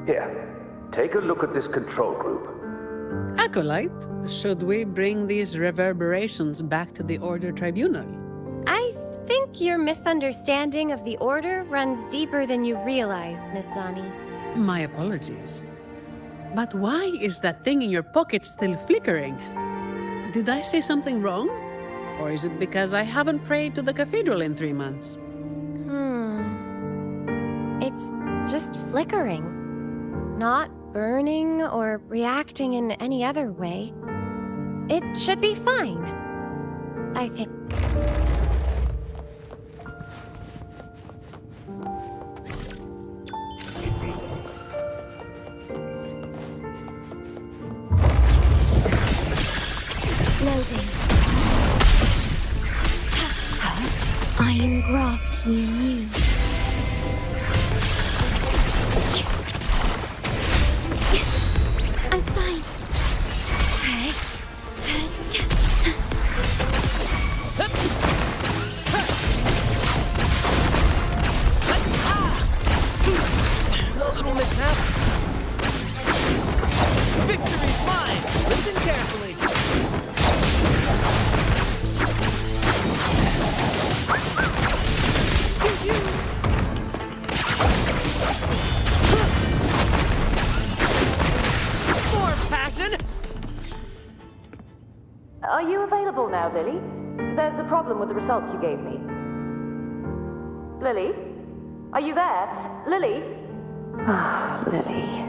Here, take a look at this control group. Acolyte, should we bring these reverberations back to the Order Tribunal? I think your misunderstanding of the Order runs deeper than you realize, Miss Sonny. My apologies. But why is that thing in your pocket still flickering? Did I say something wrong? Or is it because I haven't prayed to the cathedral in 3 months? It's just flickering. Not burning or reacting in any other way. It should be fine. I think. Loading. I engraft you new. I'm fine. A little mishap. Victory's mine! Listen carefully. More passion! Are you available now, Lily? There's a problem with the results you gave me. Lily? Are you there? Lily? Ah, Lily.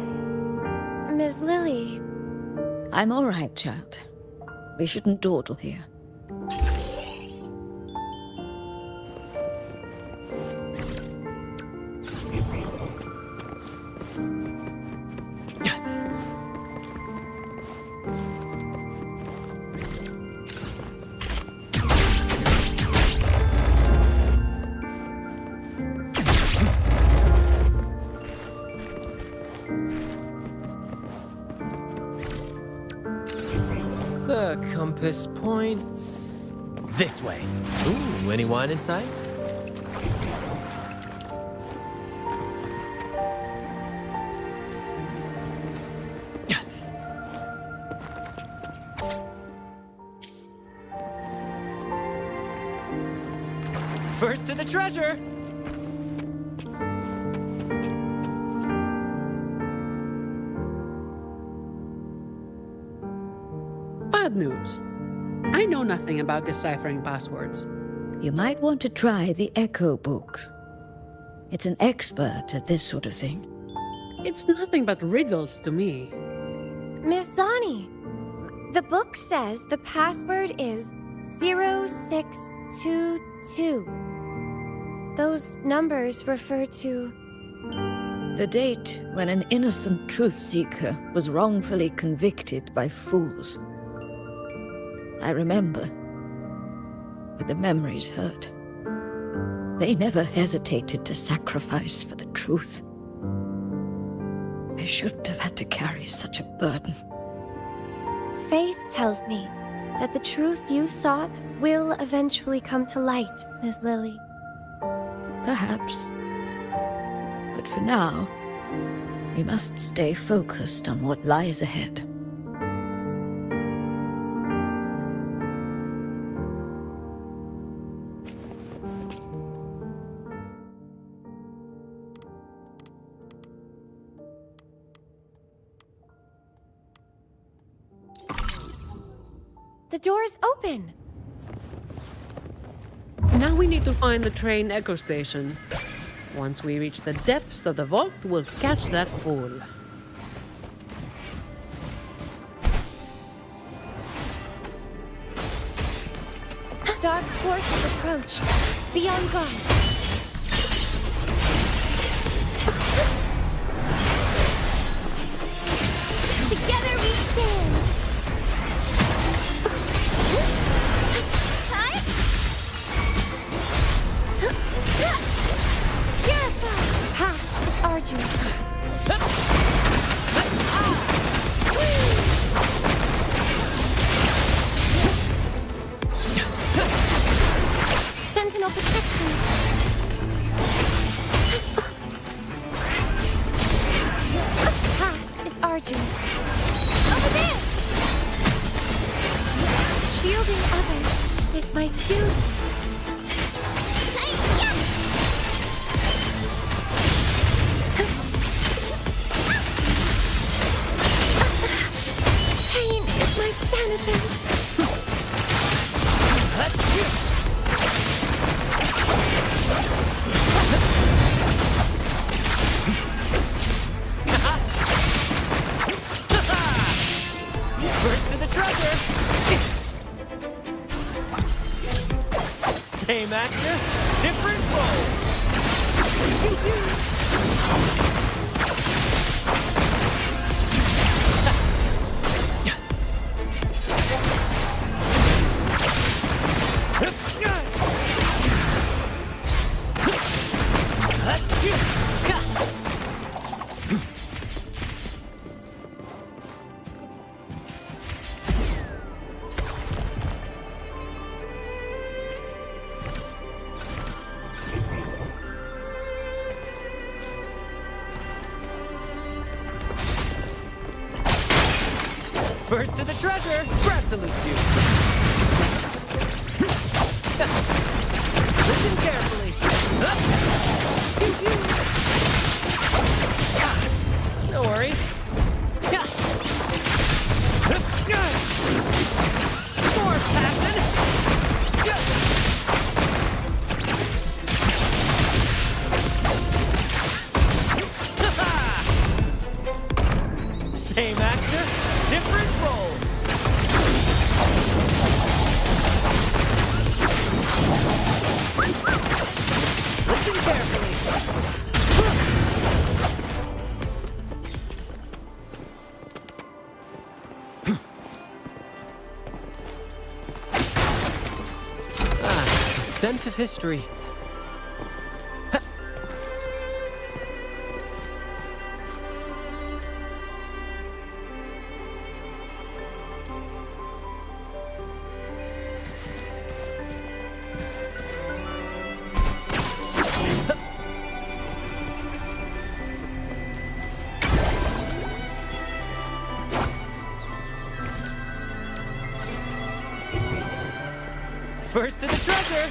Ms. Lily. I'm all right, child. We shouldn't dawdle here. The compass points this way. Ooh, any wine inside? First to the treasure! Bad news. I know nothing about deciphering passwords. You might want to try the Echo book. It's an expert at this sort of thing. It's nothing but riddles to me. Miss Zani, the book says the password is 0622. Those numbers refer to... The date when an innocent truth seeker was wrongfully convicted by fools. I remember, but the memories hurt. They never hesitated to sacrifice for the truth. They shouldn't have had to carry such a burden. Faith tells me that the truth you sought will eventually come to light, Miss Lily. Perhaps. But for now, we must stay focused on what lies ahead. The door's open! Now we need to find the train echo station. Once we reach the depths of the vault, we'll catch that fool. Dark forces approach. Be on guard. Together we stand. Purify. Path is arduous. Sentinel protection. Path is arduous. Over there! Shielding others is my duty. vengeance! First to the treasure! Same actor, different role! First to the treasure, Brad salutes you. Listen carefully. No worries. More passion. Same actor, different role. Listen carefully. The scent of history. First to the treasure!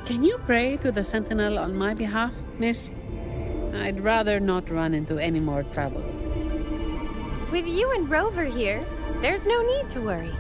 Can you pray to the Sentinel on my behalf, miss? I'd rather not run into any more trouble. With you and Rover here, there's no need to worry.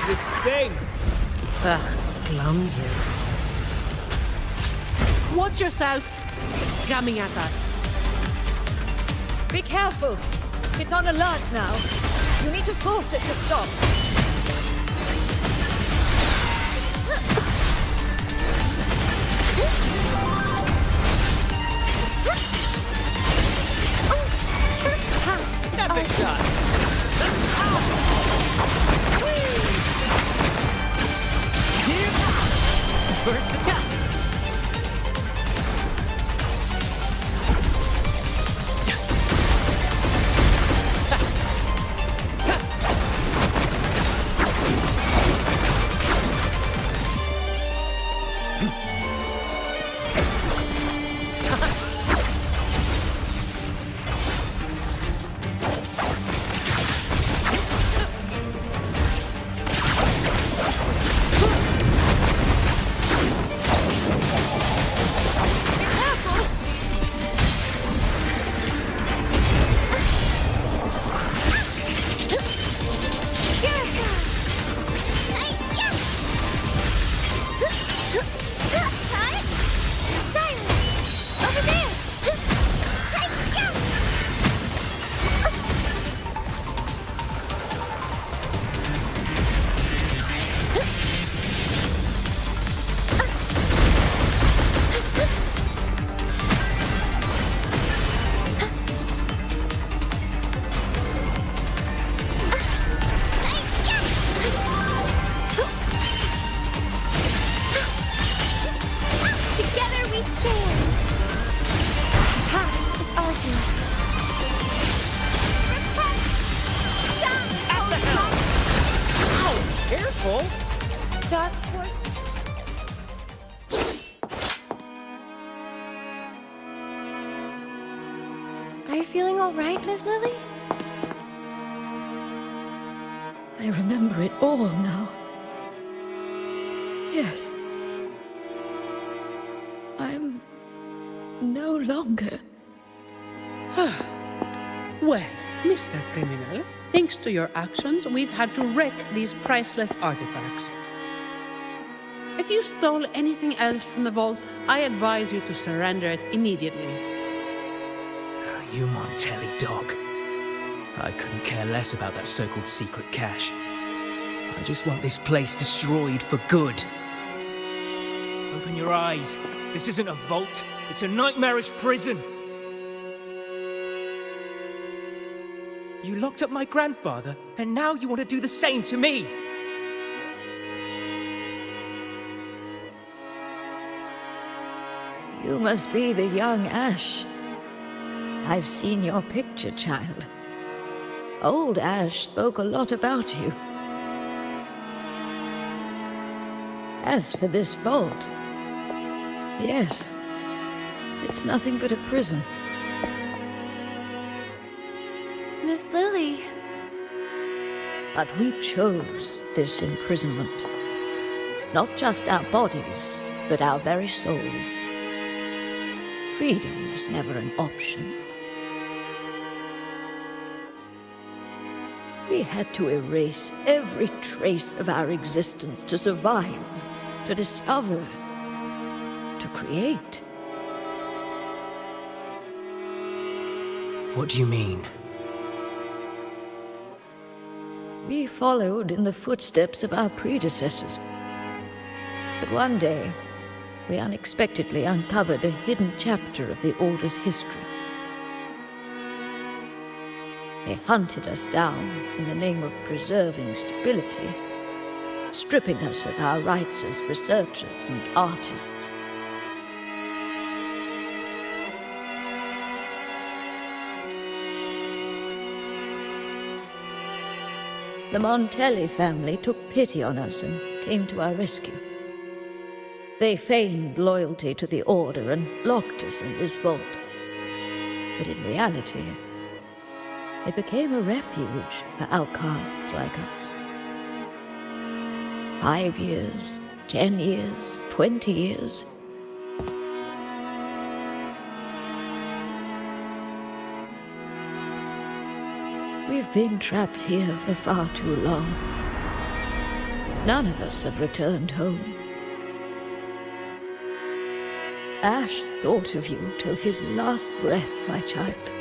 This thing! Clumsy. Watch yourself! It's coming at us. Be careful! It's on alert now. You need to force it to stop. Epic shot! First to cut! fall. Dark force. Are you feeling all right, Miss Lily? I remember it all now. Yes. I'm no longer. Well, Mr. Criminal, thanks to your actions, we've had to wreck these priceless artifacts. If you stole anything else from the vault, I advise you to surrender it immediately. You Montelli dog. I couldn't care less about that so-called secret cache. I just want this place destroyed for good. Open your eyes. This isn't a vault. It's a nightmarish prison. You locked up my grandfather, and now you want to do the same to me. You must be the young Ash. I've seen your picture, child. Old Ash spoke a lot about you. As for this vault, yes, it's nothing but a prison. Miss Lily. But we chose this imprisonment. Not just our bodies, but our very souls. Freedom was never an option. We had to erase every trace of our existence to survive, to discover, to create. What do you mean? We followed in the footsteps of our predecessors. But one day, we unexpectedly uncovered a hidden chapter of the Order's history. They hunted us down in the name of preserving stability, stripping us of our rights as researchers and artists. The Montelli family took pity on us and came to our rescue. They feigned loyalty to the Order and locked us in this vault. But in reality, it became a refuge for outcasts like us. 5 years, 10 years, 20 years. We've been trapped here for far too long. None of us have returned home. Ash thought of you till his last breath, my child.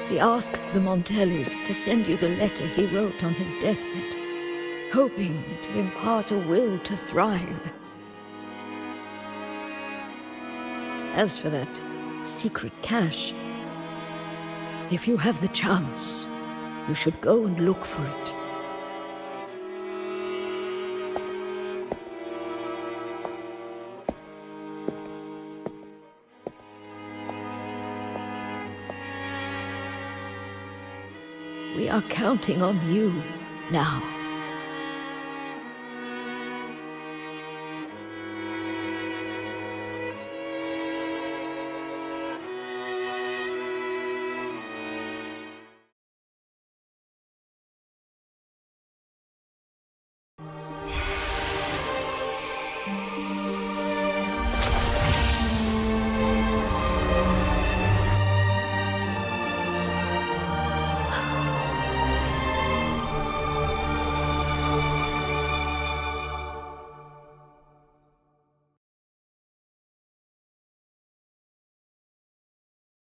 He asked the Montellis to send you the letter he wrote on his deathbed, hoping to impart a will to thrive. As for that secret cache, if you have the chance, you should go and look for it. We are counting on you now.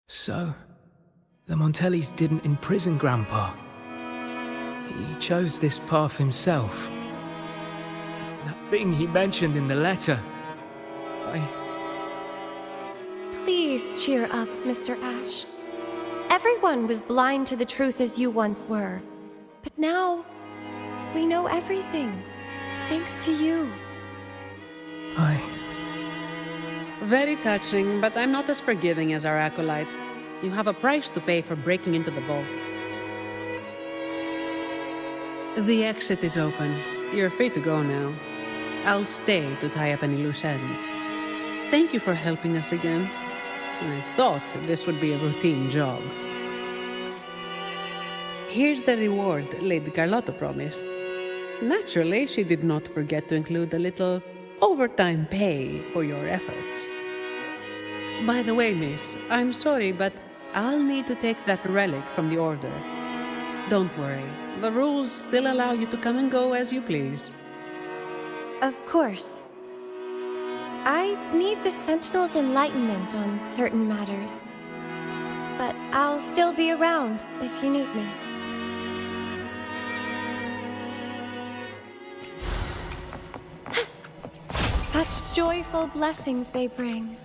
So, the Montellis didn't imprison Grandpa. He chose this path himself. That thing he mentioned in the letter. Please cheer up, Mr. Ash. Everyone was blind to the truth as you once were. But now, we know everything. Thanks to you. Very touching, but I'm not as forgiving as our acolyte. You have a price to pay for breaking into the vault. The exit is open. You're free to go now. I'll stay to tie up any loose ends. Thank you for helping us again. I thought this would be a routine job. Here's the reward Lady Carlotta promised. Naturally, she did not forget to include a little overtime pay for your efforts. By the way, miss, I'm sorry, but I'll need to take that relic from the Order. Don't worry, the rules still allow you to come and go as you please. Of course. I need the Sentinel's enlightenment on certain matters. But I'll still be around if you need me. Such joyful blessings they bring.